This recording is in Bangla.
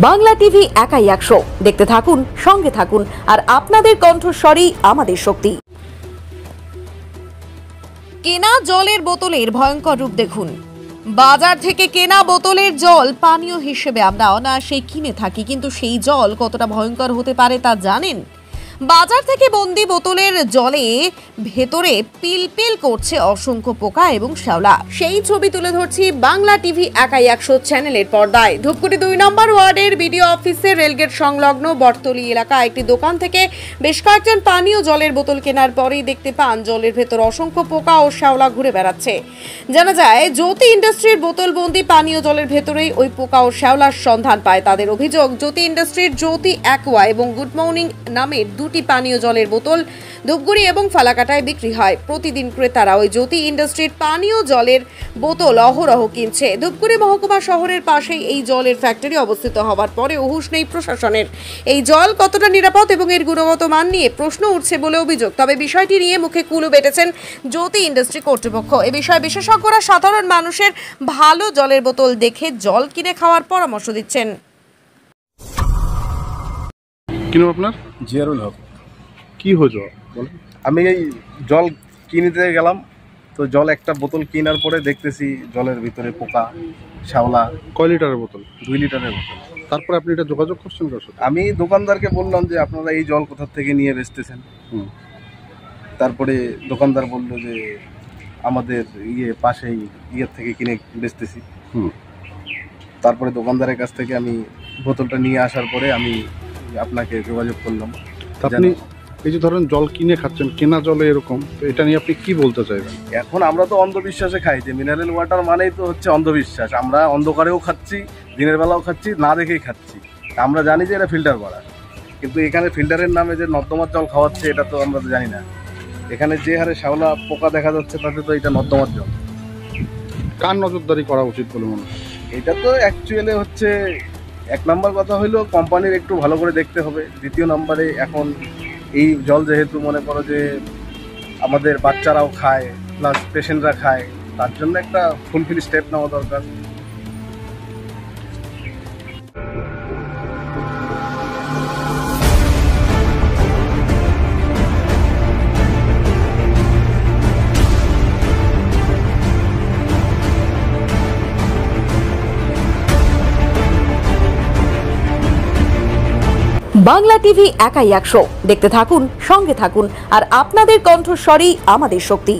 বাংলা টিভি একাই 100 দেখতে থাকুন, সঙ্গে থাকুন, আর আপনাদের কণ্ঠস্বরই আমাদের শক্তি। কেনা জলের বোতলের ভয়ঙ্কর রূপ দেখুন। বাজার থেকে কেনা বোতলের জল পানীয় হিসেবে আমরা অনায়াসে কিনে থাকি, কিন্তু সেই জল কতটা ভয়ঙ্কর হতে পারে তা জানেন? বাজার থেকে বন্দি বোতলের জলে ভেতরে পিলপিল করছে অসংখ্য পোকা এবং শ্যাওলা। সেই ছবি তুলে ধরছি বাংলা টিভি একাই 100 চ্যানেলের পর্দায়। ধূপগুড়ি 2 নম্বর ওয়ার্ডের বিডিও অফিসের রেলগেট সংলগ্ন বটতলি এলাকায় একটি দোকান থেকে বেশ কয়েকজন পানীয় জলের বোতল কেনার পরেই দেখতে পান জলের ভেতর অসংখ্য পোকা ও শ্যাওলা ঘুরে বেড়াচ্ছে। জানা যায় জ্যোতি ইন্ডাস্ট্রির বোতলবন্দি পানীয় জলের ভেতরেই ওই পোকা ও শ্যাওলার সন্ধান পায় তাদের। অভিযোগ, জ্যোতি ইন্ডাস্ট্রির জ্যোতি অ্যাকোয়া এবং গুড মর্নিং নামের দুটি পানীয় জলের বোতল ধূপগুড়ি এবং ফালাকাটায় বিক্রি হয়। প্রতিদিন ক্রেতারা ওই জ্যোতি ইন্ডাস্ট্রির পানীয় জলের বোতল অহরহ কিনছে। ধূপগুড়ি মহকুমা শহরের পাশেই এই জলের ফ্যাক্টরি অবস্থিত হওয়ার পরে হুঁশ নেই প্রশাসনের। এই জল কতটা নিরাপদ এবং এর গুণগত মান নিয়ে প্রশ্ন উঠছে বলে অভিযোগ। তবে বিষয়টি নিয়ে মুখে কুলু বেটেছেন জ্যোতি ইন্ডাস্ট্রি কর্তৃপক্ষ। এ বিষয়ে বিশেষজ্ঞরা সাধারণ মানুষের ভালো জলের বোতল দেখে জল কিনে খাওয়ার পরামর্শ দিচ্ছেন। কি নাম আপনার? জিয়ারুল হক। কি হয়েছে বলেন? আমি এই জল কিনতে গেলাম, তো জল একটা বোতল কেনার পরে দেখতেছি জলের ভিতরে পোকা, শ্যাওলা। কয় লিটারের বোতল? 2 লিটারের বোতল। তারপরে আপনি এটা যোগাযোগ করছেন কার সাথে? আমি দোকানদারকে বললাম যে আপনারা এই জল কোথা থেকে নিয়ে বেচতেছেন। তারপরে দোকানদার বলল যে আমাদের পাশেই থেকে কিনে বেচতেছি। তারপরে দোকানদারের কাছ থেকে আমি বোতলটা নিয়ে আসার পরে আমি আপনাকে যোগাযোগ করলাম। আপনি এই যে ধরেন জল কিনে খাচ্ছেন, কেনা জলে এরকম, তো এটা নিয়ে আপনি কি বলতে চাইবেন? এখন আমরা তো অন্ধবিশ্বাসে খাই, যে মিনারেল ওয়াটার মানেই তো হচ্ছে অন্ধবিশ্বাস। আমরা অন্ধকারেও খাচ্ছি, দিনের বেলাও খাচ্ছি, না দেখেই খাচ্ছি। আমরা জানি যে এটা ফিল্টার করা, কিন্তু এখানে ফিল্টারের নামে যে নর্দমার জল খাওয়াচ্ছে এটা তো আমরা জানি না। এখানে যে হারে শ্যাওলা পোকা দেখা যাচ্ছে তাতে তো এটা নর্দমার জল। কার নজরদারি করা উচিত বলে মনে হয়? এটা তো অ্যাকচুয়ালি হচ্ছে 1 নম্বর কথা হইলো কোম্পানির একটু ভালো করে দেখতে হবে। দ্বিতীয় নম্বরে এখন এই জল যেহেতু মনে করো যে আমাদের বাচ্চারাও খায়, প্লাস পেশেন্টরা খায়, তার জন্য একটা ফুলফিল স্টেপ নেওয়া দরকার। বাংলা টিভি একাই 100 দেখতে থাকুন, সঙ্গে থাকুন, আর আপনাদের কণ্ঠস্বরই আমাদের শক্তি।